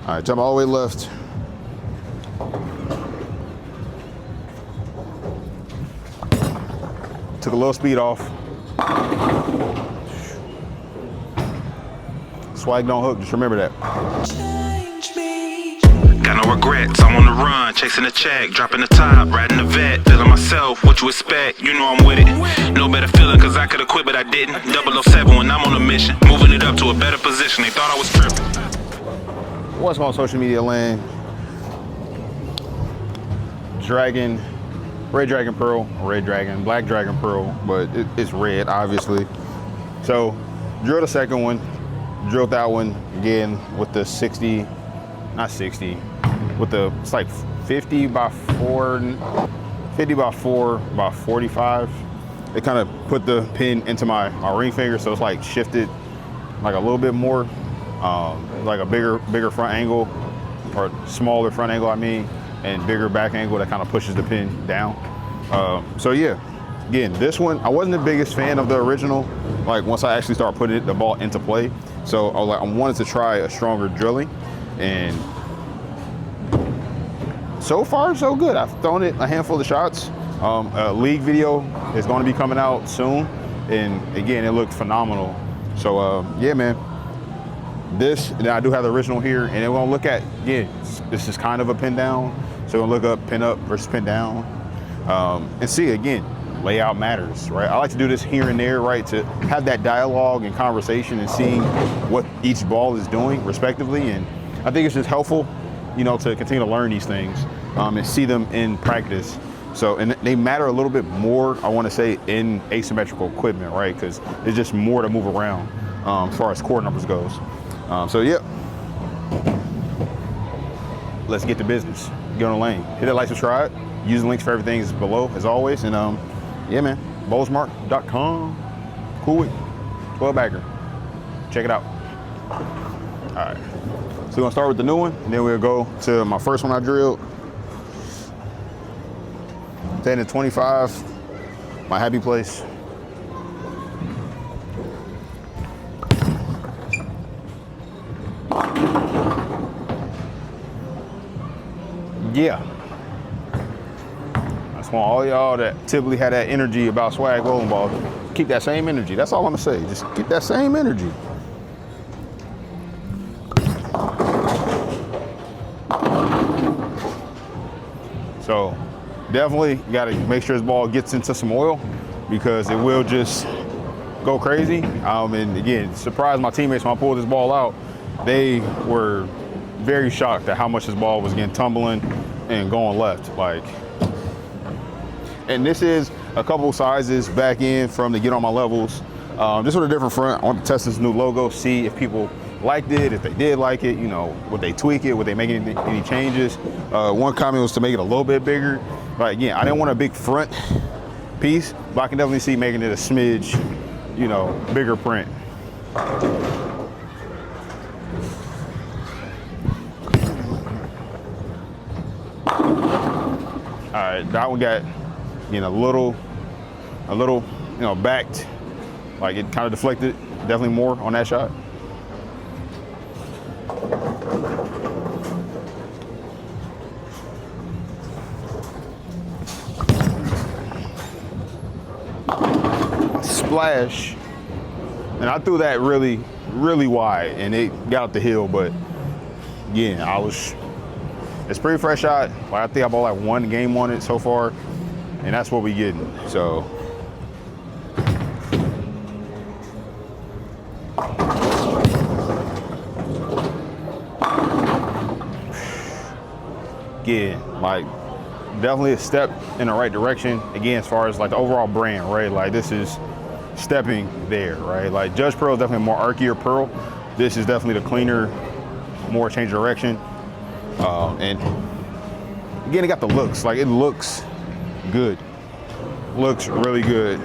All right, jump all the way left. Took a little speed off. Swag don't hook, just remember that. Got no regrets, I'm on the run, chasing the check, dropping the top, riding the vet, feeling myself, what you expect, you know I'm with it. No better feeling cause I could've quit but I didn't. 007 when I'm on a mission, moving it up to a better position, they thought I was tripping. What's going on social media land? Dragon, red dragon pearl, red dragon, black dragon pearl, but it's red obviously. So drilled the second one, drilled that one again with the 60, not 60, with the, it's like 50 by 4 by 45. It kind of put the pin into my ring finger, so it's like shifted like a little bit more, like a bigger front angle, or smaller front angle I mean, and bigger back angle that kind of pushes the pin down. So yeah, again, this one, I wasn't the biggest fan of the original, like once I actually started putting the ball into play. So I was like, I wanted to try a stronger drilling, and so far so good. I've thrown it a handful of shots. A league video is going to be coming out soon, and again, it looked phenomenal. So yeah, man, this, and I do have the original here, and we're gonna look at, again, this is kind of a pin down, so we'll look up pin up versus pin down, and see, again, layout matters, right? I like to do this here and there, right, to have that dialogue and conversation and seeing what each ball is doing respectively. And I think it's just helpful, you know, to continue to learn these things and see them in practice. So, and they matter a little bit more, I want to say, in asymmetrical equipment, right? Because there's just more to move around as far as core numbers goes. So, yeah. Let's get to business. Get on the lane. Hit that like, subscribe. Use the links for everything is below, as always. And yeah, man, Bowlersmart.com. Cool week. 12-bagger. Check it out. All right. So we're gonna start with the new one, and then we'll go to my first one I drilled. 10 to 25, my happy place. Yeah. I just want all y'all that typically had that energy about swag bowling ball, keep that same energy. That's all I'm gonna say. Just keep that same energy. So definitely got to make sure this ball gets into some oil, because it will just go crazy. And again, surprised my teammates when I pulled this ball out. They were very shocked at how much this ball was getting tumbling and going left. Like, and this is a couple sizes back in from the Get On My Levels. Just with a different front. I want to test this new logo, see if people liked it, if they did like it, you know, would they tweak it, would they make any changes. One comment was to make it a little bit bigger. But again, I didn't want a big front piece, but I can definitely see making it a smidge, you know, bigger print. All right, that one got, you know, a little, you know, backed, like it kind of deflected definitely more on that shot. Splash, and I threw that really wide, and it got up the hill. But yeah, it's pretty fresh shot. Like, I think I bought like one game on it so far, and that's what we getting. So again, like, definitely a step in the right direction. Again, as far as like the overall brand, right? Like, this is stepping there, right? Like, Judge Pearl is definitely more archier pearl. This is definitely the cleaner, more change direction. And again, it got the looks. Like, it looks good. Looks really good.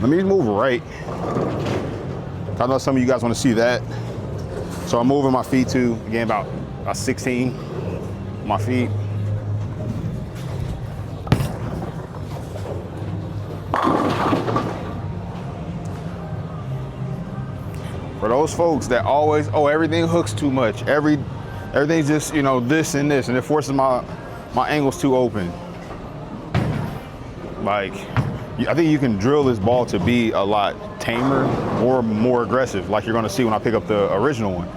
Let me move right. I know some of you guys want to see that. So I'm moving my feet to, again, about 16 on my feet. For those folks that always, oh, everything hooks too much. Everything's just, you know, this and this, and it forces my angles too open. Like, I think you can drill this ball to be a lot tamer or more aggressive, like you're gonna see when I pick up the original one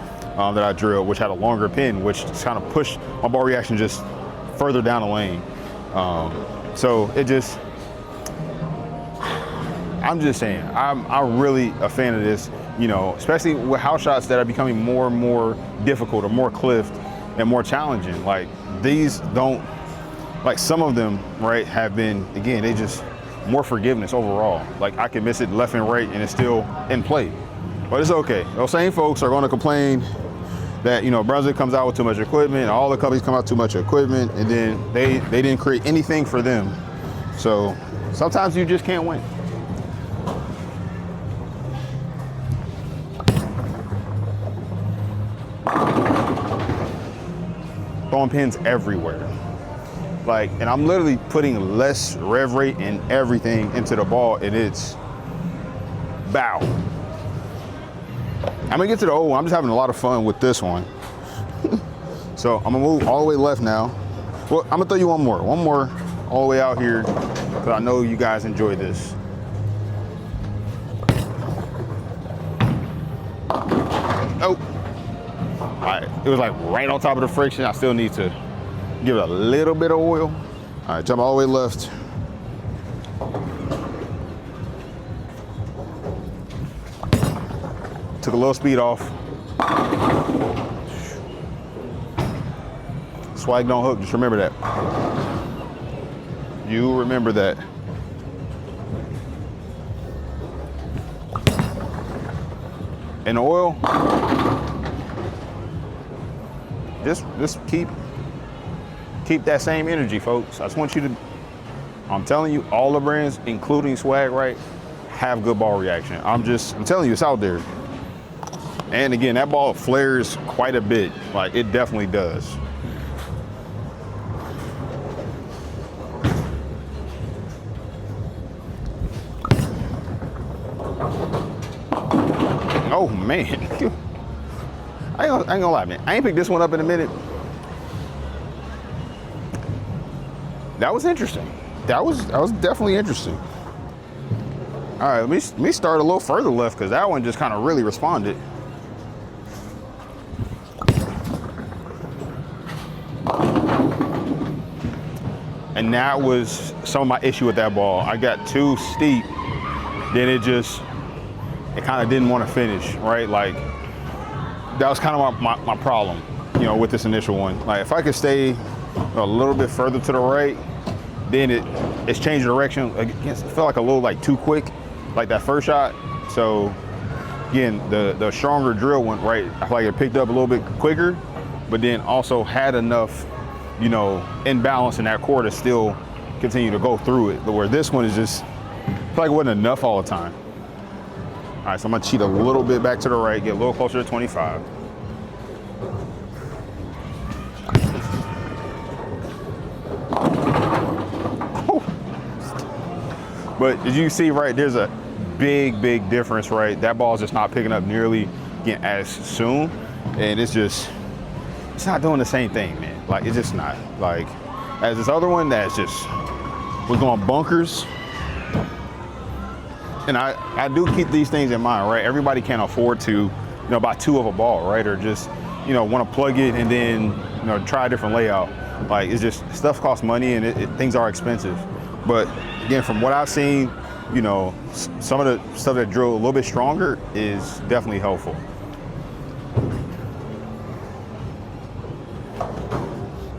that I drilled, which had a longer pin, which just kind of pushed my ball reaction just further down the lane. So it just, I'm just saying, I'm really a fan of this, you know, especially with house shots that are becoming more and more difficult or more cliffed and more challenging. Like, these don't, like, some of them, right, have been, again, they just more forgiveness overall. Like, I can miss it left and right and it's still in play, but it's okay. Those same folks are going to complain that, you know, Brunswick comes out with too much equipment, all the companies come out with too much equipment, and then they didn't create anything for them. So sometimes you just can't win. Throwing pins everywhere. Like, and I'm literally putting less rev rate and everything into the ball, and it's bow. I'm gonna get to the old one. I'm just having a lot of fun with this one. So I'm gonna move all the way left now. Well, I'm gonna throw you one more all the way out here, because I know you guys enjoy this. Oh, all right, it was like right on top of the friction. I still need to give it a little bit of oil. All right, jump all the way left. Took a little speed off. Swag don't hook, just remember that. You remember that. And the oil, just keep that same energy, folks. I just want you to, I'm telling you, all the brands, including Swag Right, have good ball reaction. I'm telling you, it's out there. And again, that ball flares quite a bit. Like, it definitely does. Oh man, I ain't gonna lie, man. I ain't picked this one up in a minute. That was interesting. That was definitely interesting. All right, let me start a little further left, because that one just kind of really responded. And that was some of my issue with that ball. I got too steep, then it kind of didn't want to finish, right? Like, that was kind of my problem, you know, with this initial one. Like, if I could stay a little bit further to the right, then it's changed direction. It felt like a little like too quick, like that first shot. So again, the stronger drill one, right, I feel like it picked up a little bit quicker, but then also had enough, you know, imbalance in that core to still continue to go through it. But where this one is just, I feel like it wasn't enough all the time. All right, so I'm gonna cheat a little bit back to the right, get a little closer to 25. But as you see, right, there's a big difference, right? That ball's just not picking up nearly again as soon, and it's not doing the same thing, man. Like, it's just not. Like, as this other one that's just, we're going bunkers. And I do keep these things in mind, right? Everybody can't afford to, you know, buy two of a ball, right? Or just, you know, want to plug it and then, you know, try a different layout. Like, it's just, stuff costs money and things are expensive. But again, from what I've seen, you know, some of the stuff that drill a little bit stronger is definitely helpful.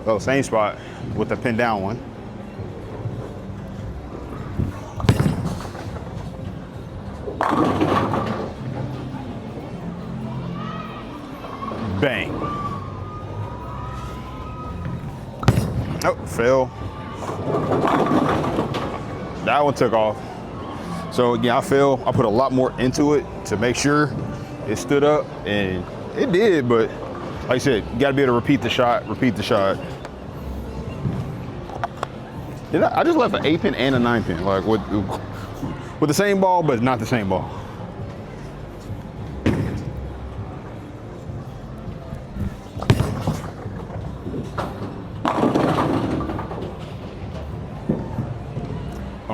Oh, same spot with the pin down one. Bang. Oh, fail. That one took off. So again, I put a lot more into it to make sure it stood up, and it did, but like I said, you gotta be able to repeat the shot. I just left an 8-pin and a 9-pin, like with the same ball, but not the same ball.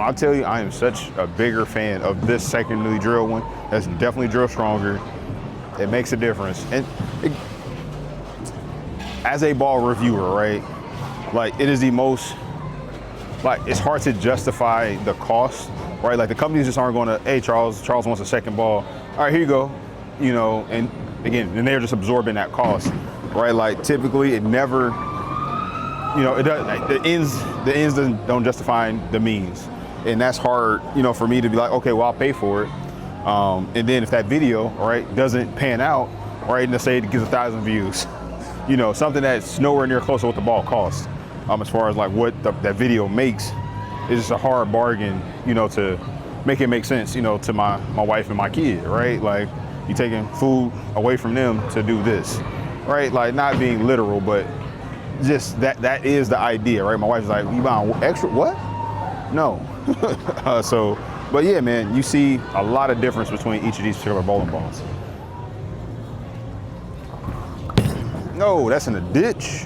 I'll tell you, I am such a bigger fan of this secondly drilled one. That's definitely drilled stronger. It makes a difference. And as a ball reviewer, right, like it is the most, like it's hard to justify the cost, right? Like the companies just aren't going to, hey, Charles wants a second ball. All right, here you go, you know, and again, and they're just absorbing that cost, right? Like typically it never, you know, it does, the ends don't justify the means. And that's hard, you know, for me to be like, okay, well, I'll pay for it. And then if that video, right, doesn't pan out, right, and let's say it gets 1,000 views, you know, something that's nowhere near close to what the ball costs, as far as like what that video makes, is just a hard bargain, you know, to make it make sense, you know, to my wife and my kid, right? Like you taking food away from them to do this, right? Like not being literal, but just that is the idea, right? My wife's like, you buying extra, what? No. So, but yeah, man, you see a lot of difference between each of these particular bowling balls. No, that's in the ditch.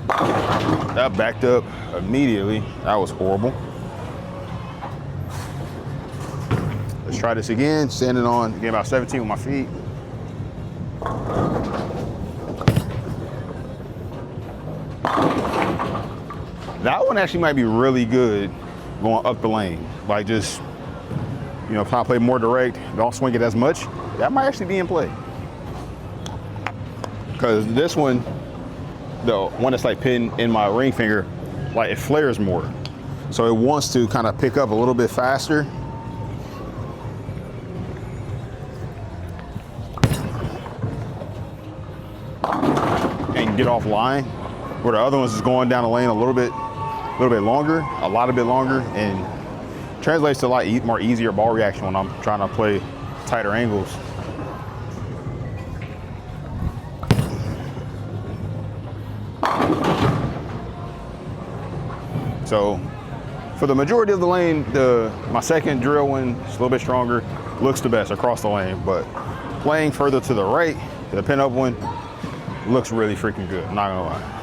That backed up immediately. That was horrible. Let's try this again. Standing on, again, about 17 with my feet. That one actually might be really good going up the lane. Like just, you know, if I play more direct, don't swing it as much, that might actually be in play. Because this one, the one that's like pinned in my ring finger, like it flares more. So it wants to kind of pick up a little bit faster. And get off line, where the other one's just going down the lane a little bit longer, a lot bit longer, and translates to a lot more easier ball reaction when I'm trying to play tighter angles. So for the majority of the lane, my second drill one is a little bit stronger, looks the best across the lane, but playing further to the right, the pin-up one, looks really freaking good, I'm not gonna lie.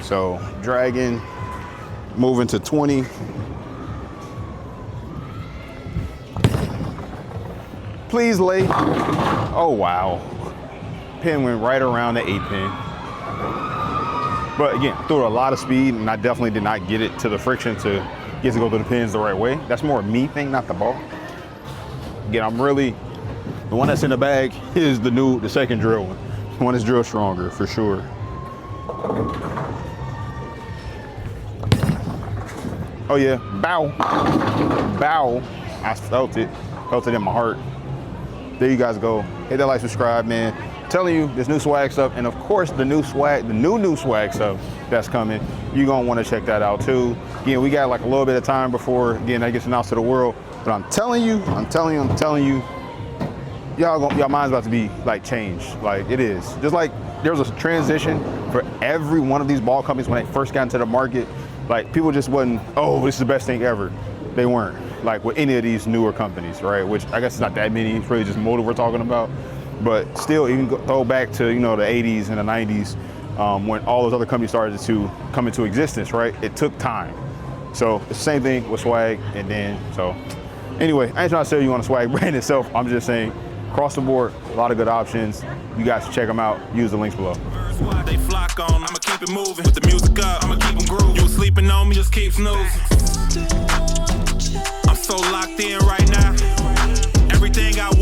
So dragging, moving to 20. Please lay. Oh wow. Pin went right around the 8 pin. But again, threw a lot of speed, and I definitely did not get it to the friction to get to go through the pins the right way. That's more a me thing, not the ball. Again, the one that's in the bag is the second drill one. The one that's drilled stronger, for sure. Oh yeah, bow, bow. I felt it in my heart. There you guys go. Hit that like, subscribe, man. I'm telling you, this new swag stuff, and of course the new swag stuff that's coming. You're gonna want to check that out too. Again, we got like a little bit of time before again that gets announced to the world. But I'm telling you, y'all mind's about to be like changed. Like it is. Just like there was a transition for every one of these ball companies when they first got into the market. Like people just wasn't, oh, this is the best thing ever. They weren't, like with any of these newer companies, right? Which I guess it's not that many, it's really just Motive we're talking about. But still, even throw back to, you know, the 80s and the 90s, when all those other companies started to come into existence, right? It took time. So it's the same thing with swag, and then, so anyway, I ain't trying to sell you on the swag brand itself. I'm just saying, across the board, a lot of good options. You guys should check them out. Use the links below. They flock on, I'ma keep it moving. With the music up, I'ma keep them grooving. You sleeping on me, just keep snoozing.